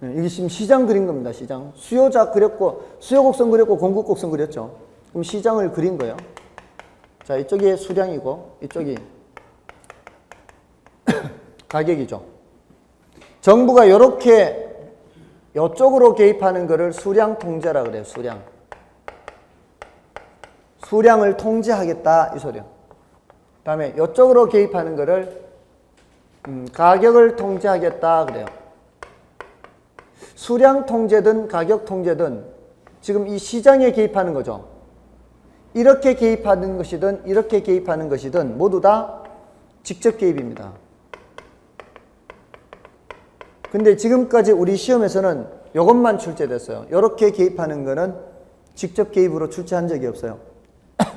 이게 지금 시장 그린 겁니다, 시장. 수요자 그렸고, 수요 곡선 그렸고, 공급 곡선 그렸죠. 그럼 시장을 그린 거예요. 자, 이쪽이 수량이고, 이쪽이 가격이죠. 정부가 이렇게 이쪽으로 개입하는 거를 수량 통제라 그래요, 수량. 수량을 통제하겠다, 이 소리요. 그 다음에 이쪽으로 개입하는 거를 가격을 통제하겠다 그래요. 수량 통제든 가격 통제든 지금 이 시장에 개입하는 거죠. 이렇게 개입하는 것이든 이렇게 개입하는 것이든 모두 다 직접 개입입니다. 근데 지금까지 우리 시험에서는 이것만 출제됐어요. 이렇게 개입하는 거는 직접 개입으로 출제한 적이 없어요.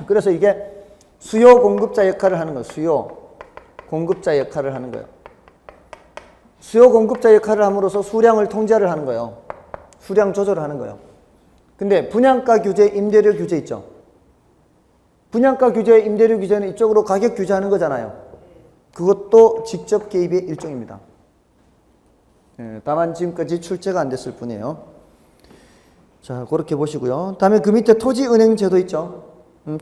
그래서 이게 수요 공급자 역할을 하는 거예요. 수요 공급자 역할을 하는 거예요. 수요 공급자 역할을 함으로써 수량을 통제를 하는 거예요. 수량 조절을 하는 거예요. 근데 분양가 규제, 임대료 규제 있죠. 분양가 규제, 임대료 규제는 이쪽으로 가격 규제하는 거잖아요. 그것도 직접 개입의 일종입니다. 다만 지금까지 출제가 안 됐을 뿐이에요. 자, 그렇게 보시고요. 다음에 그 밑에 토지은행 제도 있죠.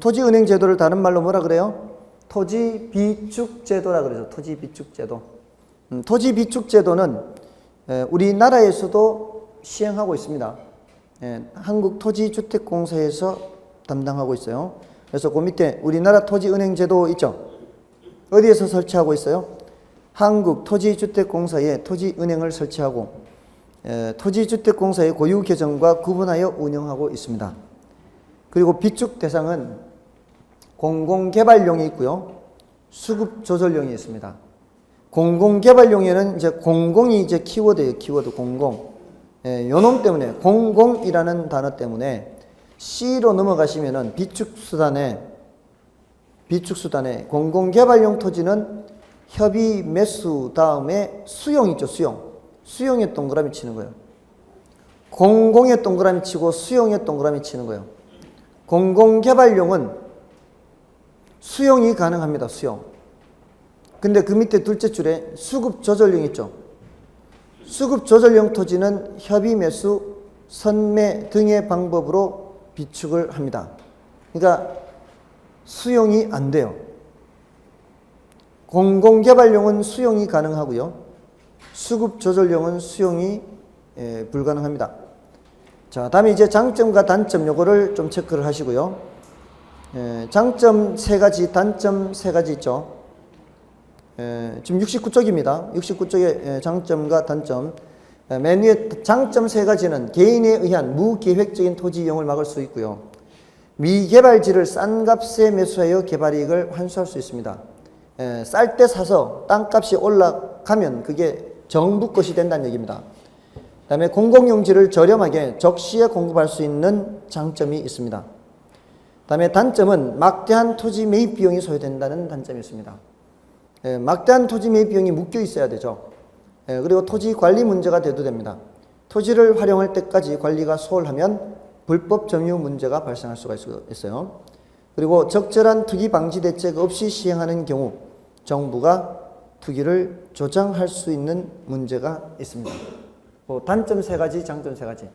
토지은행 제도를 다른 말로 뭐라 그래요? 토지비축제도라 그러죠. 토지비축제도. 토지비축제도는 우리나라에서도 시행하고 있습니다. 한국토지주택공사에서 담당하고 있어요. 그래서 그 밑에 우리나라 토지은행 제도 있죠. 어디에서 설치하고 있어요? 한국토지주택공사에 토지은행을 설치하고 토지주택공사의 고유계정과 구분하여 운영하고 있습니다. 그리고 비축 대상은 공공개발용이 있고요. 수급조절용이 있습니다. 공공개발용에는 이제 공공이 이제 키워드예요. 키워드 공공. 요놈 때문에 공공이라는 단어 때문에 C로 넘어가시면은 비축수단에 공공개발용 토지는 협의 매수 다음에 수용 있죠. 수용에 동그라미 치는 거예요. 공공에 동그라미 치고 수용에 동그라미 치는 거예요. 공공개발용은 수용이 가능합니다. 수용. 근데 그 밑에 둘째 줄에 수급조절용 있죠. 수급조절용 토지는 협의 매수, 선매 등의 방법으로 비축을 합니다. 그러니까 수용이 안 돼요. 공공개발용은 수용이 가능하고요. 수급조절용은 수용이 불가능합니다. 자, 다음에 이제 장점과 단점 요거를 좀 체크를 하시고요. 장점 3가지, 단점 3가지 있죠. 지금 69쪽입니다. 69쪽의 장점과 단점. 맨 위에 장점 3가지는 개인에 의한 무계획적인 토지 이용을 막을 수 있고요. 미개발지를 싼 값에 매수하여 개발이익을 환수할 수 있습니다. 쌀 때 사서 땅값이 올라가면 그게 정부 것이 된다는 얘기입니다. 그 다음에 공공용지를 저렴하게 적시에 공급할 수 있는 장점이 있습니다. 그 다음에 단점은 막대한 토지 매입 비용이 소요된다는 단점이 있습니다. 막대한 토지 매입 비용이 묶여 있어야 되죠. 그리고 토지 관리 문제가 대두됩니다. 토지를 활용할 때까지 관리가 소홀하면 불법 점유 문제가 발생할 수가 있어요. 그리고 적절한 투기 방지 대책 없이 시행하는 경우 정부가 투기를 조장할 수 있는 문제가 있습니다. 단점 3가지, 장점 3가지.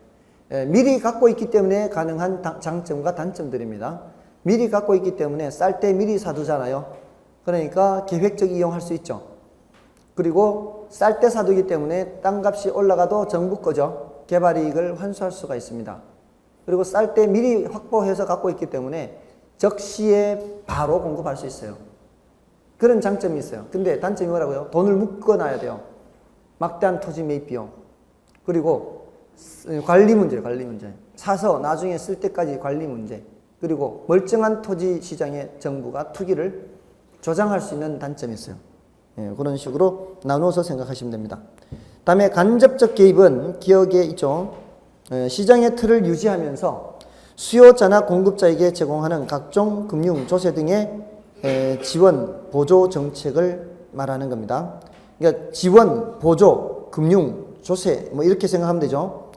미리 갖고 있기 때문에 가능한 장점과 단점들입니다. 미리 갖고 있기 때문에 쌀 때 미리 사두잖아요. 그러니까 계획적 이용할 수 있죠. 그리고 쌀 때 사두기 때문에 땅값이 올라가도 정부 거죠. 개발 이익을 환수할 수가 있습니다. 그리고 쌀 때 미리 확보해서 갖고 있기 때문에 적시에 바로 공급할 수 있어요. 그런 장점이 있어요. 근데 단점이 뭐라고요? 돈을 묶어놔야 돼요. 막대한 토지 매입 비용. 그리고 관리 문제. 사서 나중에 쓸 때까지 관리 문제. 그리고 멀쩡한 토지 시장에 정부가 투기를 조장할 수 있는 단점이 있어요. 그런 식으로 나누어서 생각하시면 됩니다. 다음에 간접적 개입은 기억에 있죠. 시장의 틀을 유지하면서 수요자나 공급자에게 제공하는 각종 금융, 조세 등의 지원, 보조 정책을 말하는 겁니다. 그러니까 지원, 보조, 금융, 조세 뭐 이렇게 생각하면 되죠.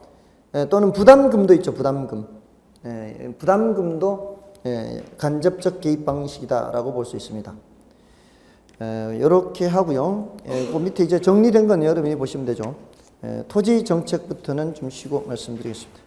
또는 부담금도 있죠. 부담금도 간접적 개입 방식이다라고 볼 수 있습니다. 이렇게 하고요. 그 밑에 이제 정리된 건 여러분이 보시면 되죠. 토지 정책부터는 좀 쉬고 말씀드리겠습니다.